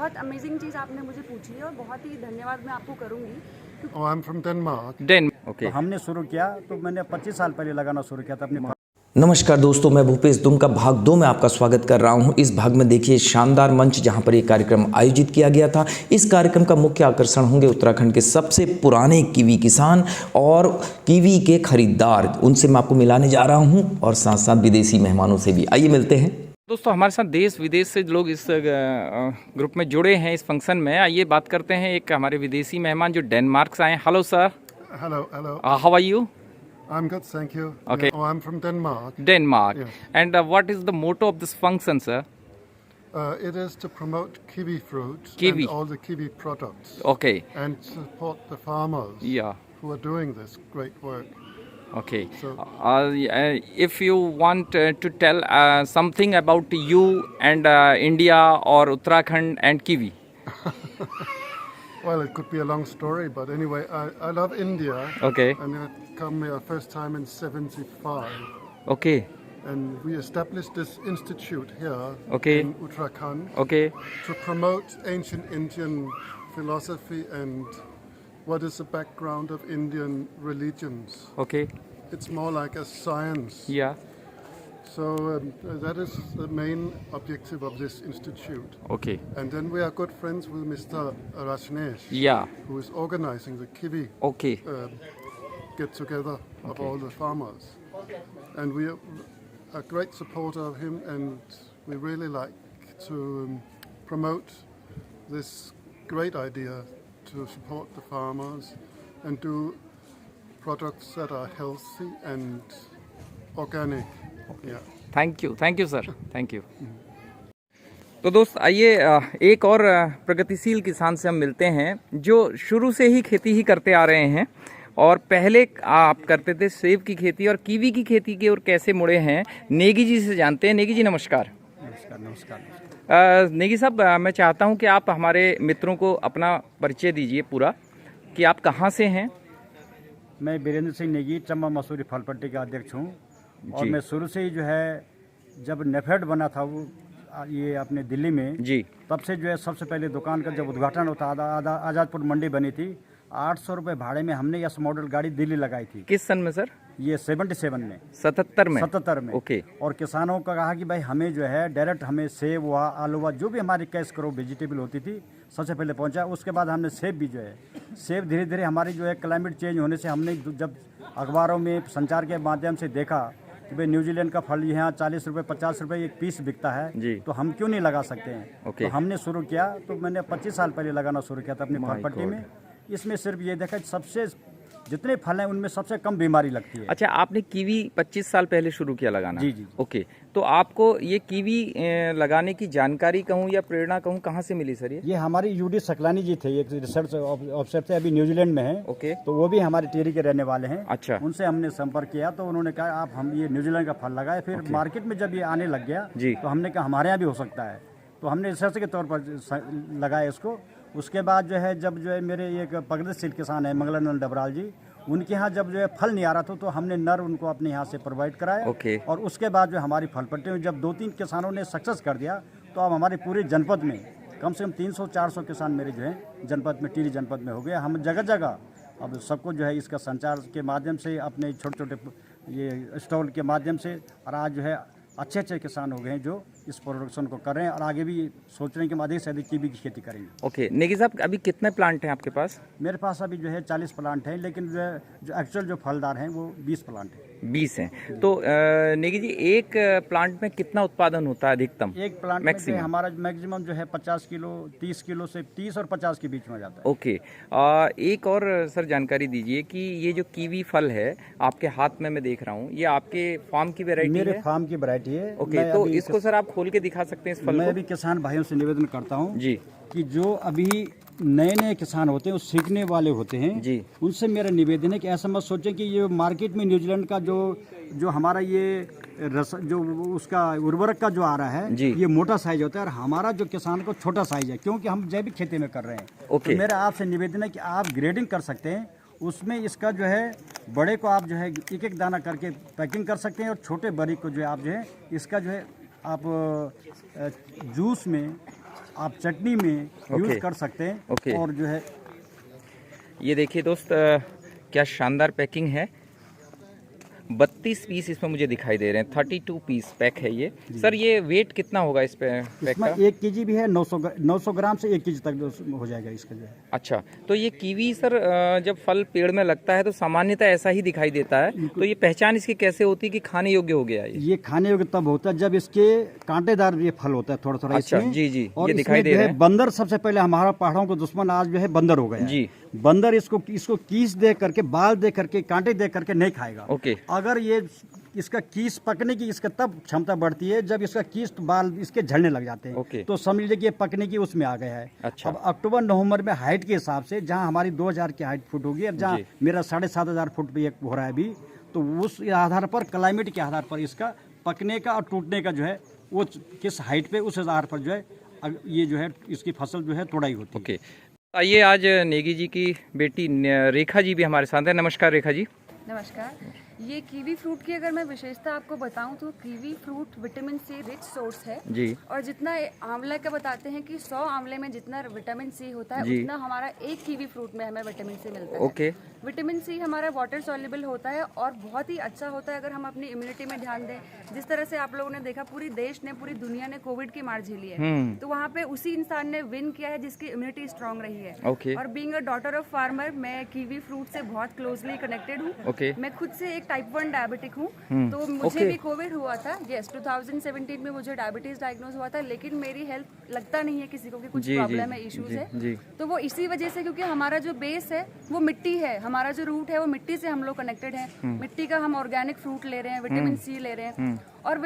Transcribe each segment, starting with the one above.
बहुत अमेजिंग चीज़ आपने मुझे पूछी है और बहुत ही धन्यवाद मैं आपको करूँगी। Oh, I'm from Denmark. Okay. तो हमने शुरू किया तो मैंने 25 साल पहले लगाना शुरू किया था अपने नमस्कार दोस्तों, मैं भूपेश दुमका भाग 2 में आपका स्वागत कर रहा हूं। इस भाग में देखिए शानदार मंच जहां पर एक कार्यक्रम आयोजित किया गया था। इस कार्यक्रम का मुख्य आकर्षण होंगे उत्तराखंड के सबसे पुराने कीवी किसान और कीवी के खरीदार। उनसे मैं आपको मिलाने जा रहा हूं और साथ साथ विदेशी मेहमानों से भी। आइए मिलते हैं। दोस्तों, हमारे साथ देश विदेश से लोग इस ग्रुप में जुड़े हैं इस फंक्शन में। आइए बात करते हैं एक हमारे विदेशी मेहमान जो डेनमार्क से आए हैं। Hello sir. Hello, hello. How are you? I'm good, thank you. Okay. Oh, I'm from Denmark. Denmark. Yes. And what is the motto of this function, sir? It is to promote kiwi fruit Kiwi. and all the kiwi products Okay. and support the farmers Yeah. who are doing this great work. Okay. So- If you want to tell something about you and India or Uttarakhand and kiwi. Well, it could be a long story, but anyway, I love India. Okay. And I come here first time in 75. Okay. And we established this institute here Okay. in Uttarakhand Okay. to promote ancient Indian philosophy and what is the background of Indian religions. Okay. It's more like a science. Yeah. So that is the main objective of this institute. Okay. And then we are good friends with Mr. Rajneesh, Yeah. who is organizing the Kiwi Okay. get together of all the farmers. And we are a great supporter of him, and we really like to promote this great idea to support the farmers and do products that are healthy and organic. Yeah. Thank you sir, thank you. तो दोस्त आइए एक और प्रगतिशील किसान से हम मिलते हैं जो शुरू से ही खेती ही करते आ रहे हैं और पहले आप करते थे सेब की खेती और कीवी की खेती की और कैसे मुड़े हैं। नेगी जी से जानते हैं। नेगी जी नमस्कार। नमस्कार। नेगी साहब, मैं चाहता हूं कि आप हमारे मित्रों को अपना परिचय दीजिए पूरा, कि आप कहां से हैं। मैं वीरेंद्र सिंह नेगी, चंबा मसूरी फल पट्टी का अध्यक्ष हूँ और मैं शुरू से ही जो है जब नेफेड बना था वो ये अपने दिल्ली में जी, तब से जो है सबसे पहले दुकान का जब उद्घाटन होता आज़ादपुर मंडी बनी थी 800 रुपये भाड़े में हमने यस मॉडल गाड़ी दिल्ली लगाई थी। किस सन में सर? ये 77 में 77 में। ओके। और किसानों का कहा कि भाई हमें जो है डायरेक्ट हमें सेब हुआ, आलू हुआ, जो भी हमारी कैश करो वेजिटेबल होती थी सबसे पहले पहुंचा। उसके बाद हमने सेब भी जो है सेब धीरे धीरे हमारी जो है क्लाइमेट चेंज होने से हमने जब अखबारों में संचार के माध्यम से देखा कि भाई न्यूजीलैंड का फल यहाँ 40 रुपये 50 रुपये एक पीस बिकता है, तो हम क्यों नहीं लगा सकते हैं। तो हमने शुरू किया। तो मैंने 25 साल पहले लगाना शुरू किया था अपनी फल पट्टी में। इसमें सिर्फ ये देखा सबसे जितने फल हैं उनमें सबसे कम बीमारी लगती है। अच्छा, आपने कीवी 25 साल पहले शुरू किया लगाना? जी जी। ओके, तो आपको ये कीवी लगाने की जानकारी कहूँ या प्रेरणा कहूँ कहाँ से मिली सर? ये हमारी यूडी सकलानी जी थे, एक रिसर्च ऑफिसर थे, अभी न्यूजीलैंड में हैं। ओके। तो वो भी हमारे टिहरी के रहने वाले हैं। अच्छा। उनसे हमने संपर्क किया तो उन्होंने कहा आप हम ये न्यूजीलैंड का फल लगाए। फिर मार्केट में जब ये आने लग गया तो हमने कहा हमारे यहाँ भी हो सकता है, तो हमने रिसर्च के तौर पर लगाया इसको। उसके बाद जो है जब जो है मेरे एक प्रगतिशील किसान है मंगलानंद डबराल जी, उनके यहाँ जब जो है फल नहीं आ रहा था तो हमने नर उनको अपने यहाँ से प्रोवाइड कराया। और उसके बाद जो हमारी फल पट्टी में जब 2-3 किसानों ने सक्सेस कर दिया तो अब हमारे पूरे जनपद में कम से कम 300-400 किसान मेरे जो है जनपद में, टिहरी जनपद में हो गया। हम जगह जगह अब सबको जो है इसका संचार के माध्यम से अपने छोटे छोटे ये स्टॉल के माध्यम से, और आज जो है अच्छे अच्छे किसान हो गए हैं जो इस प्रोडक्शन को कर रहे हैं और आगे भी सोच रहे हैं कि अधिक से अधिक कीवी की खेती करेंगे। ओके। नेगी साहब, अभी कितने प्लांट हैं आपके पास? मेरे पास अभी जो है 40 प्लांट हैं, लेकिन जो एक्चुअल जो फलदार हैं वो 20 प्लांट हैं। 20 हैं। तो नेगी जी, एक प्लांट में कितना उत्पादन होता है अधिकतम? एक प्लांट में जो हमारा मैक्सिमम जो है 50 किलो 30 किलो से 30 और 50 के बीच में जाता है। ओके। एक और सर जानकारी दीजिए कि ये जो कीवी फल है आपके हाथ में मैं देख रहा हूँ, ये आपके फार्म की वैरायटी है? मेरे फार्म की वैरायटी है। ओके, तो इसको सर आप खोल के दिखा सकते हैं इस फल को? मैं अभी किसान भाइयों से निवेदन करता हूँ जी कि जो अभी नए नए किसान होते हैं, वो सीखने वाले होते हैं जी, उनसे मेरा निवेदन है कि ऐसा मत सोचें कि ये मार्केट में न्यूजीलैंड का जो हमारा ये जो उसका उर्वरक का जो आ रहा है ये मोटा साइज होता है और हमारा जो किसान को छोटा साइज है, क्योंकि हम जैविक खेती में कर रहे हैं। ओके। तो मेरा आपसे निवेदन है कि आप ग्रेडिंग कर सकते हैं, उसमें इसका जो है बड़े को आप जो है एक एक दाना करके पैकिंग कर सकते हैं और छोटे बड़ी को जो है आप जो है इसका जो है आप जूस में आप चटनी में यूज कर सकते हैं। ओके। और जो है ये देखिए दोस्त, क्या शानदार पैकिंग है। 32 पीस इसमें मुझे दिखाई दे रहे हैं। 32 पीस पैक है ये। सर ये वेट कितना होगा इस पैक इसमें का? 1 केजी भी है, 900 ग्राम से 1 केजी तक हो जाएगा इसका जो है। अच्छा, तो ये कीवी सर जब फल पेड़ में लगता है तो सामान्यतः ऐसा ही दिखाई देता है, तो ये पहचान इसकी कैसे होती है कि खाने योग्य हो गया ये खाने योग्य तब होता है जब इसके कांटेदार ये फल होता है थोड़ा थोड़ा। अच्छा, इसमें। जी जी, और ये दिखाई दे जो रहा है है। बंदर सबसे पहले हमारा पहाड़ों का दुश्मन आज जो है बंदर हो गया है। जी। बंदर इसको कीस दे करके, बाल दे करके, कांटे दे करके नहीं खाएगा। ओके। अगर ये इसका कीस पकने की इसका तब क्षमता बढ़ती है जब इसका कीस बाल इसके झड़ने लग जाते हैं। ओके। तो समझ लीजिए कि ये पकने की उसमें आ गया है। अच्छा। अब अक्टूबर नवंबर में हाइट के हिसाब से जहां हमारी 2000 की हाइट फुट होगी और जहां जी। मेरा 7500 फुट पे एक हो रहा है अभी, तो उस आधार पर, क्लाइमेट के आधार पर इसका पकने का और टूटने का जो है वो किस हाइट पे, उस आधार पर जो है ये जो है इसकी फसल जो है तोड़ाई होती है। ओके। आइए, आज नेगी जी की बेटी रेखा जी भी हमारे साथ है। नमस्कार रेखा जी। नमस्कार। ये कीवी फ्रूट की अगर मैं विशेषता आपको बताऊं तो kiwi fruit vitamin C rich source है जी। और जितना आंवला का बताते हैं कि 100 आंवले में जितना विटामिन सी होता है जी। उतना हमारा एक कीवी फ्रूट में हमें विटामिन सी मिलता है। ओके। विटामिन सी हमारा वाटर सॉल्युबल होता है और बहुत ही अच्छा होता है अगर हम अपनी इम्यूनिटी में ध्यान दें। जिस तरह से आप लोगों ने देखा, पूरी देश ने, पूरी दुनिया ने कोविड की मार झेली है, तो वहाँ पे उसी इंसान ने विन किया है जिसकी इम्यूनिटी स्ट्रांग रही है। ओके। और being a daughter of farmer, मैं कीवी फ्रूट से बहुत क्लोजली कनेक्टेड हूँ। ओके। मैं खुद से एक टाइप 1 डायबिटिक हूँ, तो मुझे भी कोविड हुआ था। यस, 2017 में मुझे डायबिटीज डायग्नोज हुआ था, लेकिन मेरी हेल्थ लगता नहीं है किसी को कि कुछ प्रॉब्लम है, इश्यूज है। जी। तो वो इसी वजह से, क्योंकि हमारा जो बेस है वो मिट्टी है, हमारा जो रूट है वो मिट्टी से हम लोग कनेक्टेड हैं। मिट्टी का हम ऑर्गेनिक फ्रूट ले रहे हैं, विटामिन सी ले रहे हैं। और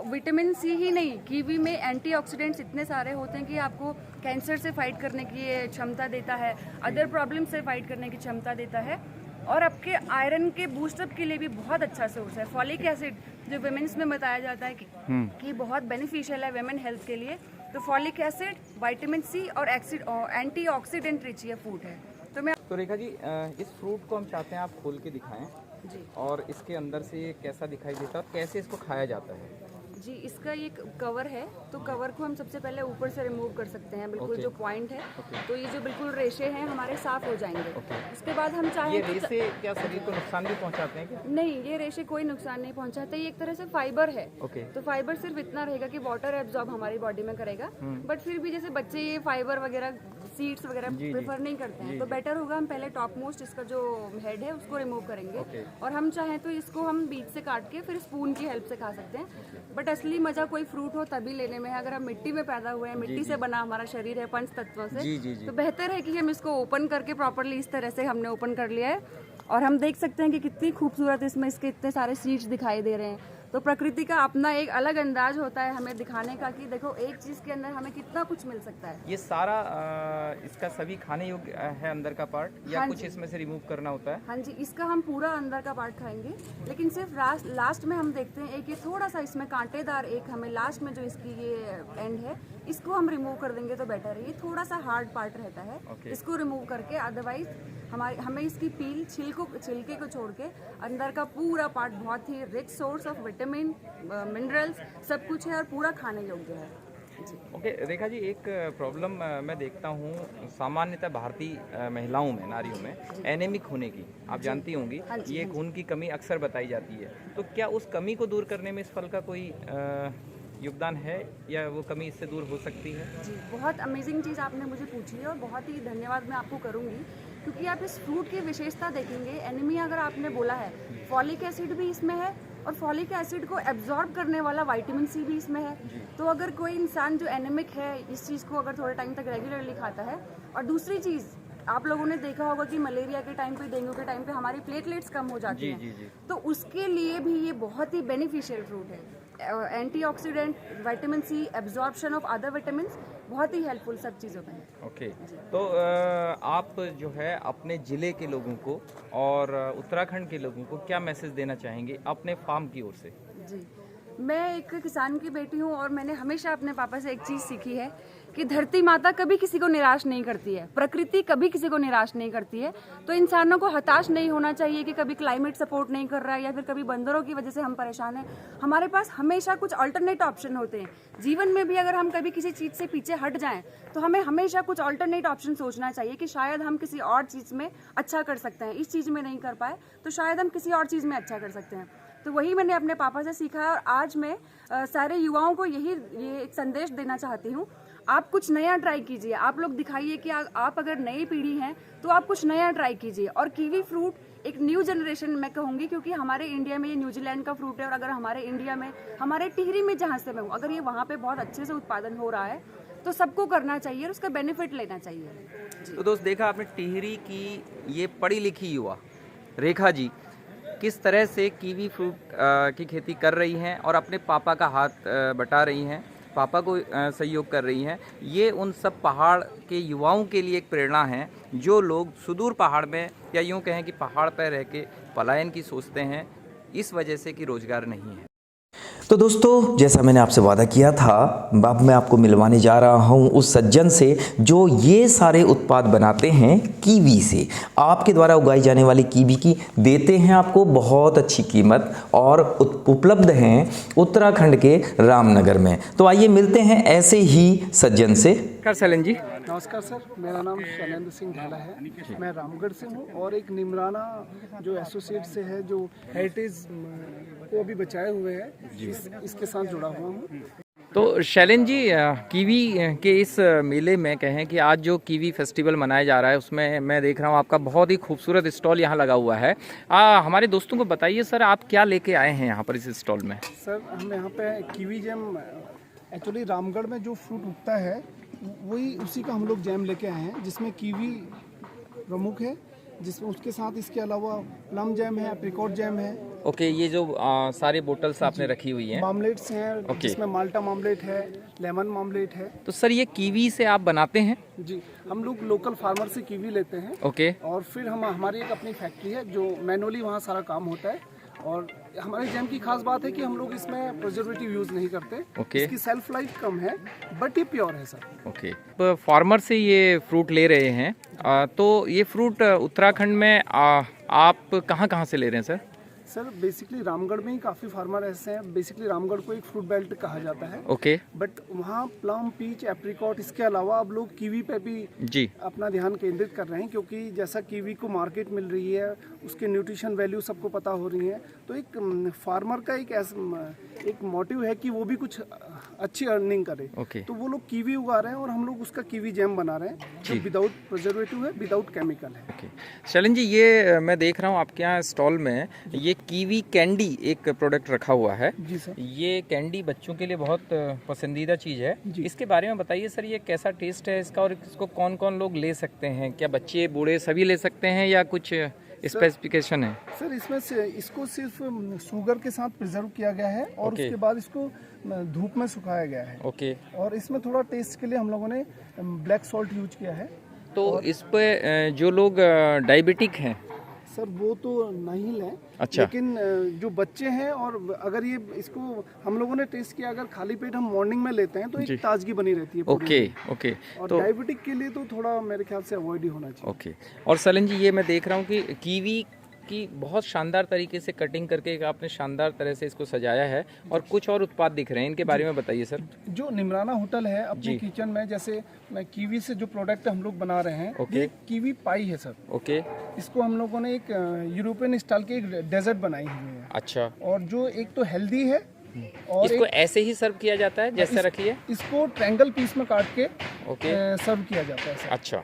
विटामिन सी ही नहीं, कीवी में एंटीऑक्सीडेंट्स इतने सारे होते हैं कि आपको कैंसर से फाइट करने की क्षमता देता है, अदर प्रॉब्लम से फाइट करने की क्षमता देता है, और आपके आयरन के बूस्टअप के लिए भी बहुत अच्छा सोर्स है। फॉलिक एसिड जो विमेंस में बताया जाता है कि बहुत बेनिफिशियल है विमेन हेल्थ के लिए, तो फॉलिक एसिड, विटामिन सी और एंटीऑक्सीडेंट रिच ये फूड है। तो रेखा जी, इस फ्रूट को हम चाहते हैं आप खोल के दिखाएं जी। और इसके अंदर से ये कैसा दिखाई देता है और कैसे इसको खाया जाता है। जी, इसका ये कवर है, तो कवर को हम सबसे पहले ऊपर से रिमूव कर सकते हैं, बिल्कुल जो पॉइंट है। तो ये जो बिल्कुल रेशे हैं हमारे साफ हो जाएंगे। उसके बाद हम चाहें ये रेशे क्या शरीर को नुकसान भी पहुंचाते हैं क्या? नहीं, ये रेशे कोई नुकसान नहीं पहुंचाते। ये एक तरह से फाइबर है। ओके। तो फाइबर सिर्फ इतना रहेगा कि वाटर एब्जॉर्ब हमारी बॉडी में करेगा, बट फिर भी जैसे बच्चे ये फाइबर वगैरह, सीड्स वगैरह प्रेफर नहीं करते हैं, तो बेटर होगा हम पहले टॉप मोस्ट इसका जो हेड है उसको रिमूव करेंगे। और हम चाहें तो इसको हम बीच से काट के फिर स्पून की हेल्प से खा सकते हैं। बट असली मजा कोई फ्रूट हो तभी लेने में है। अगर हम मिट्टी में पैदा हुए हैं, मिट्टी से बना हमारा शरीर है पंच तत्वों से, तो बेहतर है कि हम इसको ओपन करके प्रॉपरली इस तरह से हमने ओपन कर लिया है। और हम देख सकते हैं कि कितनी खूबसूरत इसमें इसके इतने सारे सीड्स दिखाई दे रहे हैं। तो प्रकृति का अपना एक अलग अंदाज होता है हमें दिखाने का कि देखो एक चीज़ के अंदर हमें कितना कुछ मिल सकता है। ये सारा इसका सभी खाने योग्य है अंदर का पार्ट, या कुछ इसमें से रिमूव करना होता है? हाँ जी, इसका हम पूरा अंदर का पार्ट खाएंगे, लेकिन सिर्फ लास्ट में हम देखते हैं एक ये थोड़ा सा इसमें कांटेदार, एक हमें लास्ट में जो इसकी ये एंड है इसको हम रिमूव कर देंगे तो बेटर है। ये थोड़ा सा हार्ड पार्ट रहता है, इसको रिमूव करके अदरवाइज हमें इसकी पील, छिलके को छोड़ के अंदर का पूरा पार्ट बहुत ही rich source of vitamin, minerals सब कुछ है और पूरा खाने योग्य है। ओके रेखा जी, एक प्रॉब्लम मैं देखता हूँ सामान्यतः भारतीय महिलाओं में, नारियों में, एनेमिक होने की आप जानती होंगी, ये खून की कमी अक्सर बताई जाती है। तो क्या उस कमी को दूर करने में इस फल का कोई योगदान है या वो कमी इससे दूर हो सकती है? जी, बहुत अमेजिंग चीज़ आपने मुझे पूछी है और बहुत ही धन्यवाद मैं आपको करूँगी, क्योंकि आप इस फ्रूट की विशेषता देखेंगे। एनीमिया अगर आपने बोला है, फॉलिक एसिड भी इसमें है और फॉलिक एसिड को एब्जॉर्ब करने वाला विटामिन सी भी इसमें है। तो अगर कोई इंसान जो एनीमिक है इस चीज़ को अगर थोड़े टाइम तक रेगुलरली खाता है, और दूसरी चीज़ आप लोगों ने देखा होगा कि मलेरिया के टाइम पे, डेंगू के टाइम पे हमारी प्लेटलेट्स कम हो जाती हैं, तो उसके लिए भी ये बहुत ही बेनिफिशियल फ्रूट है। Antioxidant, vitamin C, absorption of other vitamin, बहुत ही हेल्पफुल सब चीज़ों में है। ओके। तो आप जो है अपने ज़िले के लोगों को और उत्तराखंड के लोगों को क्या मैसेज देना चाहेंगे अपने फार्म की ओर से? जी, मैं एक किसान की बेटी हूँ और मैंने हमेशा अपने पापा से एक चीज़ सीखी है कि धरती माता कभी किसी को निराश नहीं करती है, प्रकृति कभी किसी को निराश नहीं करती है। तो इंसानों को हताश नहीं होना चाहिए कि कभी क्लाइमेट सपोर्ट नहीं कर रहा है या फिर कभी बंदरों की वजह से हम परेशान हैं। हमारे पास हमेशा कुछ अल्टरनेट ऑप्शन होते हैं। जीवन में भी अगर हम कभी किसी चीज़ से पीछे हट जाएं तो हमें हमेशा कुछ अल्टरनेट ऑप्शन सोचना चाहिए कि शायद हम किसी और चीज़ में अच्छा कर सकते हैं। इस चीज़ में नहीं कर पाए तो शायद हम किसी और चीज़ में अच्छा कर सकते हैं। तो वही मैंने अपने पापा से सीखा है और आज मैं सारे युवाओं को ये एक संदेश देना चाहती हूँ। आप कुछ नया ट्राई कीजिए, आप लोग दिखाइए कि आप अगर नई पीढ़ी हैं तो आप कुछ नया ट्राई कीजिए। और कीवी फ्रूट एक न्यू जनरेशन मैं कहूँगी, क्योंकि हमारे इंडिया में ये न्यूजीलैंड का फ्रूट है और अगर हमारे इंडिया में, हमारे टिहरी में जहाँ से मैं हूँ, अगर ये वहाँ पे बहुत अच्छे से उत्पादन हो रहा है तो सबको करना चाहिए और उसका बेनिफिट लेना चाहिए। तो दोस्त देखा आपने टिहरी की ये पढ़ी लिखी युवा रेखा जी किस तरह से कीवी फ्रूट की खेती कर रही हैं और अपने पापा का हाथ बटा रही हैं, पापा को सहयोग कर रही हैं। ये उन सब पहाड़ के युवाओं के लिए एक प्रेरणा है जो लोग सुदूर पहाड़ में या यूँ कहें कि पहाड़ पर रह के पलायन की सोचते हैं, इस वजह से कि रोज़गार नहीं है। तो दोस्तों जैसा मैंने आपसे वादा किया था, अब मैं आपको मिलवाने जा रहा हूं उस सज्जन से जो ये सारे उत्पाद बनाते हैं कीवी से। आपके द्वारा उगाई जाने वाली कीवी की देते हैं आपको बहुत अच्छी कीमत और उपलब्ध हैं उत्तराखंड के रामनगर में। तो आइए मिलते हैं ऐसे ही सज्जन से। नमस्कार शैलेंद्र जी। नमस्कार सर, मेरा नाम शैलेंद्र सिंह ढाला है। मैं रामगढ़ से हूँ और एक निमराना जो एसोसिएट से है जो हेरिटेज को अभी बचाए हुए है, इसके साथ जुड़ा हुआ हूँ। तो शैलेंद्र जी, कीवी के इस मेले में कहें कि आज जो कीवी फेस्टिवल मनाया जा रहा है उसमें मैं देख रहा हूँ आपका बहुत ही खूबसूरत स्टॉल यहाँ लगा हुआ है। हमारे दोस्तों को बताइए सर, आप क्या लेके आए हैं यहाँ पर इस स्टॉल में? सर हम यहाँ पे कीवी जैम, एक्चुअली रामगढ़ में जो फ्रूट उगता है वही उसी का हम लोग जैम लेके आए हैं, जिसमें कीवी प्रमुख है, जिसमें उसके साथ इसके अलावा प्लम जैम है, एप्रिकॉट जैम है। ओके, ये जो सारी बोतल्स आपने रखी हुई हैं, मामलेट्स हैं, जिसमें माल्टा मामलेट है, लेमन मामलेट है। तो सर ये कीवी से आप बनाते हैं? जी, हम लोग लोकल फार्मर से कीवी लेते हैं। ओके। और फिर हमारी एक अपनी फैक्ट्री है जो मैनुअली वहाँ सारा काम होता है। और हमारे जैम की खास बात है कि हम लोग इसमें प्रिजर्वेटिव यूज़ नहीं करते। ओके। इसकी सेल्फ लाइफ कम है बट ये प्योर है सर। ओके। फार्मर से ये फ्रूट ले रहे हैं, तो ये फ्रूट उत्तराखंड में आप कहाँ से ले रहे हैं सर? सर बेसिकली रामगढ़ में ही काफ़ी फार्मर ऐसे हैं। बेसिकली रामगढ़ को एक फ्रूट बेल्ट कहा जाता है। ओके। बट वहाँ प्लम, पीच, एप्रिकॉट, इसके अलावा अब लोग कीवी पे भी जी अपना ध्यान केंद्रित कर रहे हैं, क्योंकि जैसा कीवी को मार्केट मिल रही है, उसके न्यूट्रिशन वैल्यू सबको पता हो रही है। तो एक फार्मर का एक मोटिव है कि वो भी कुछ अच्छी अर्निंग करे। ओके। तो वो लोग कीवी उगा रहे हैं और हम लोग उसका कीवी जैम बना रहे हैं जो विदाउट प्रिजर्वेटिव है, विदाउट केमिकल है। ओके। शैलेंद्र जी, ये मैं देख रहा हूँ आपके यहाँ स्टॉल में ये कीवी कैंडी एक प्रोडक्ट रखा हुआ है। जी सर। ये कैंडी बच्चों के लिए बहुत पसंदीदा चीज़ है। इसके बारे में बताइए सर, ये कैसा टेस्ट है इसका और इसको कौन कौन लोग ले सकते हैं? क्या बच्चे बूढ़े सभी ले सकते हैं या कुछ स्पेसिफिकेशन है? सर इसमें से इसको सिर्फ शुगर के साथ प्रिजर्व किया गया है और उसके बाद इसको धूप में सुखाया गया है। ओके। और इसमें थोड़ा टेस्ट के लिए हम लोगों ने ब्लैक सॉल्ट यूज किया है। तो इस पे जो लोग डायबिटिक हैं सर वो तो नहीं लें। अच्छा। लेकिन जो बच्चे हैं, और अगर ये इसको हम लोगों ने टेस्ट किया, अगर खाली पेट हम मॉर्निंग में लेते हैं तो एक ताजगी बनी रहती है पूरे ओके। दिन। ओके। और तो डायबिटिक के लिए तो थोड़ा मेरे ख्याल से अवॉइड ही होना चाहिए। ओके। और शैलेंद्र जी, ये मैं देख रहा हूँ कि कीवी की बहुत शानदार तरीके से कटिंग करके एक आपने शानदार तरह से इसको सजाया है और कुछ और उत्पाद दिख रहे हैं, इनके बारे में बताइए सर। जो निमराना होटल है अपने किचन में, जैसे कीवी से जो प्रोडक्ट हम लोग बना रहे हैं, ये कीवी पाई है सर। ओके। इसको हम लोगों ने एक यूरोपियन स्टाइल की एक डेजर्ट बनाई हुई है। अच्छा। और जो एक तो हेल्दी है और इसको ऐसे ही सर्व किया जाता है जैसे रखिए? इसको ट्रायंगल पीस में काट के सर्व किया जाता है सर। अच्छा।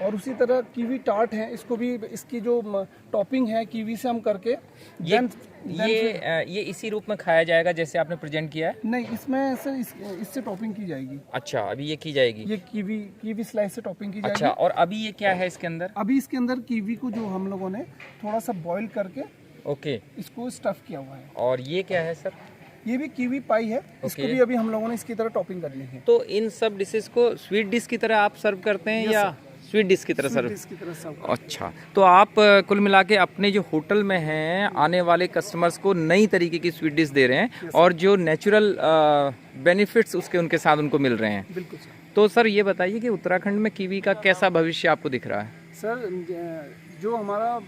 और उसी तरह कीवी टार्ट है, इसको भी इसकी जो टॉपिंग है कीवी से हम करके ये इसी रूप में खाया जाएगा जैसे आपने प्रेजेंट किया है? नहीं, इसमें सर इससे टॉपिंग की जाएगी। अच्छा, अभी ये की जाएगी? ये कीवी स्लाइस से टॉपिंग की जाएगी। अच्छा, और अभी ये क्या है इसके अंदर? अभी इसके अंदर कीवी को जो हम लोगों ने थोड़ा सा बॉईल करके इसको स्टफ किया हुआ है। और ये क्या है सर? ये भी कीवी पाई है। इसको भी अभी हम लोगों ने इसकी तरह टॉपिंग करनी है। तो इन सब डिशेस को स्वीट डिश की तरह आप सर्व करते हैं या स्वीट डिश की तरह सर्व। इसकी तरह सब। अच्छा, तो आप कुल मिला के अपने जो होटल में हैं आने वाले कस्टमर्स को नई तरीके की स्वीट डिश दे रहे हैं और जो नेचुरल बेनिफिट्स उसके उनके साथ उनको मिल रहे हैं। बिल्कुल सर। तो सर ये बताइए कि उत्तराखंड में कीवी का कैसा भविष्य आपको दिख रहा है? सर जो हमारा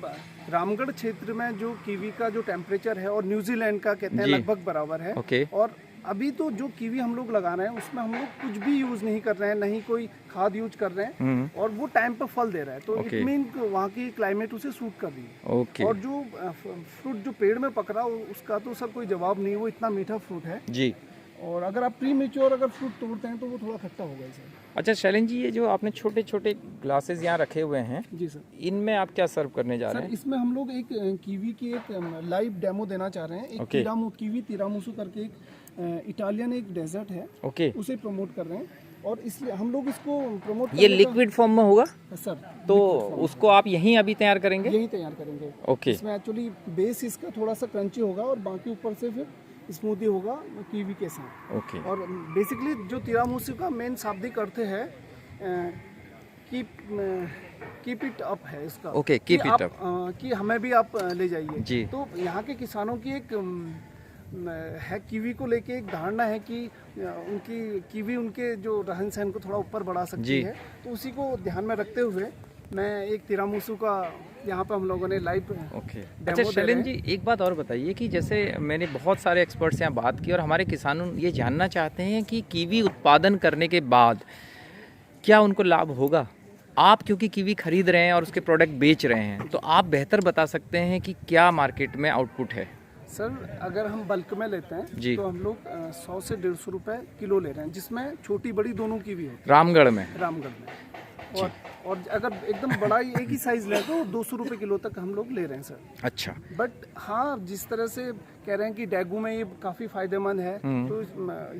रामगढ़ क्षेत्र में जो कीवी का जो टेम्परेचर है और न्यूजीलैंड का कहते हैं जी। लगभग बराबर है। ओके। और अभी तो जो कीवी हम लोग लगा रहे हैं उसमें हम लोग कुछ भी यूज नहीं कर रहे हैं, नहीं कोई खाद यूज कर रहे हैं और वो टाइम पर फल दे रहा है, तो ओके। इट मीन वहाँ की क्लाइमेट उसे सूट कर रही है। ओके और जो फ्रूट जो पेड़ में पक रहा उसका तो सर कोई जवाब नहीं, वो इतना मीठा फ्रूट है। जी। और अगर आप प्री मेच्योर अगर फ्रूट तोड़ते हैं तो वो थोड़ा खट्टा होगा सर। अच्छा शैलेंद्र जी, ये जो आपने छोटे छोटे ग्लासेस यहाँ रखे हुए हैं, जी सर। इनमें आप क्या सर्व करने जा रहे सर हैं? इसमें हम लोग एक कीवी की एक लाइव डेमो देना चाह रहे हैं। एक ओके। कीवी तिरामुसु करके एक इटालियन एक डेजर्ट है, ओके। उसे प्रमोट कर रहे हैं और इसलिए हम लोग इसको प्रमोट ये लिक्विड फॉर्म में होगा, सर, तो उसको आप यहीं अभी तैयार करेंगे? यही तैयार करेंगे। ओके। इसमें एक्चुअली बेस इसका थोड़ा सा क्रंची होगा और बाकी ऊपर से फिर स्मूदी होगा कीवी के साथ। ओके। और बेसिकली जो तिरामुसु का मेन शाब्दिक अर्थ है कीप इट अप है इसका। ओके, keep कि it आप, up। कि हमें भी आप ले जाइए जी। तो यहाँ के किसानों की एक है कीवी को लेके एक धारणा है कि उनकी कीवी उनके जो रहन सहन को थोड़ा ऊपर बढ़ा सकती जी। है, तो उसी को ध्यान में रखते हुए मैं एक तिरामुसु का यहाँ पे हम लोगों ने लाइव ओके। डेमो अच्छा दे शैलेंद्र रहे जी, एक बात और बताइए कि जैसे मैंने बहुत सारे एक्सपर्ट्स यहाँ बात की और हमारे किसानों ये जानना चाहते हैं कि कीवी उत्पादन करने के बाद क्या उनको लाभ होगा? आप क्योंकि कीवी खरीद रहे हैं और उसके प्रोडक्ट बेच रहे हैं, तो आप बेहतर बता सकते हैं कि क्या मार्केट में आउटपुट है? सर अगर हम बल्क में लेते जी। हैं तो हम लोग 100 से 150 रुपए किलो ले रहे हैं, जिसमें छोटी बड़ी दोनों की भी होती रामगढ़ में? है रामगढ़ में। और अगर एकदम बड़ा ही एक ही साइज ले तो 200 रुपए किलो तक हम लोग ले रहे हैं सर। अच्छा। बट हाँ, जिस तरह से कह रहे हैं कि डेगू में ये काफ़ी फायदेमंद है, तो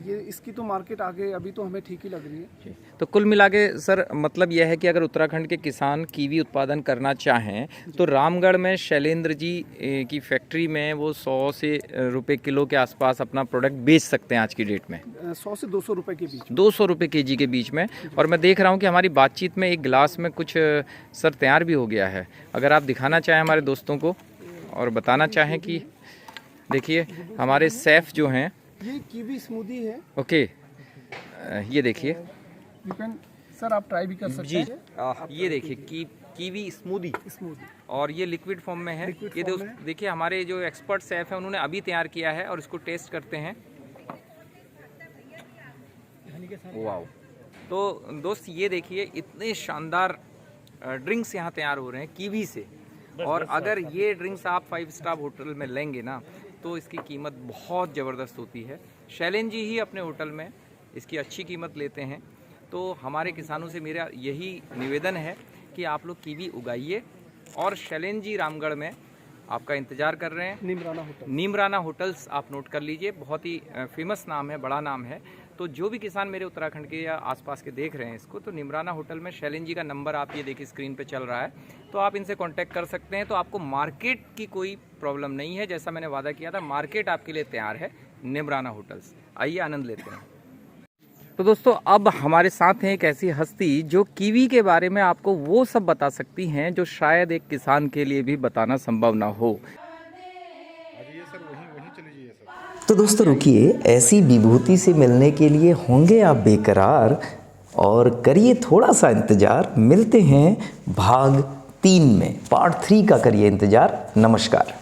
ये इसकी तो मार्केट आगे अभी तो हमें ठीक ही लग रही है। तो कुल मिला के सर मतलब यह है कि अगर उत्तराखंड के किसान कीवी उत्पादन करना चाहें तो रामगढ़ में शैलेंद्र जी की फैक्ट्री में वो 100 से रुपए किलो के आसपास अपना प्रोडक्ट बेच सकते हैं आज की डेट में? 100 से 200 रुपए के बीच। 200 रुपए केजी के बीच में। और मैं देख रहा हूँ कि हमारी बातचीत में एक गिलास में कुछ सर तैयार भी हो गया है, अगर आप दिखाना चाहें हमारे दोस्तों को और बताना चाहें कि देखिए हमारे शेफ जो हैं। ये कीवी स्मूदी है। ओके, ये देखिए यू कैन सर, आप ट्राई भी कर सकते जी। हैं। ये देखिए कीवी स्मूदी, और ये लिक्विड फॉर्म में है। ये देखिए हमारे जो एक्सपर्ट शेफ हैं उन्होंने अभी तैयार किया है और इसको टेस्ट करते हैं। वाओ। तो दोस्त ये देखिए इतने शानदार ड्रिंक्स यहाँ तैयार हो रहे हैं कीवी से, और अगर ये ड्रिंक्स आप 5 स्टार होटल में लेंगे ना तो इसकी कीमत बहुत ज़बरदस्त होती है। शैलेंद्र जी ही अपने होटल में इसकी अच्छी कीमत लेते हैं। तो हमारे किसानों से मेरा यही निवेदन है कि आप लोग कीवी उगाइए, और शैलेंद्र जी रामगढ़ में आपका इंतज़ार कर रहे हैं। नीमराना होटल्स आप नोट कर लीजिए, बहुत ही फेमस नाम है, बड़ा नाम है। तो जो भी किसान मेरे उत्तराखंड के या आसपास के देख रहे हैं इसको, तो नीमराना होटल में शैलेंद्र जी का नंबर आप ये देखिए स्क्रीन पे चल रहा है, तो आप इनसे कांटेक्ट कर सकते हैं। तो आपको मार्केट की कोई प्रॉब्लम नहीं है, जैसा मैंने वादा किया था मार्केट आपके लिए तैयार है, नीमराना होटल्स। आइए आनंद लेते हैं। तो दोस्तों अब हमारे साथ हैं एक ऐसी हस्ती जो कीवी के बारे में आपको वो सब बता सकती हैं जो शायद एक किसान के लिए भी बताना संभव ना हो। तो दोस्तों रुकिए, ऐसी विभूति से मिलने के लिए होंगे आप बेकरार, और करिए थोड़ा सा इंतजार। मिलते हैं भाग 3 में, पार्ट 3 का करिए इंतजार। नमस्कार।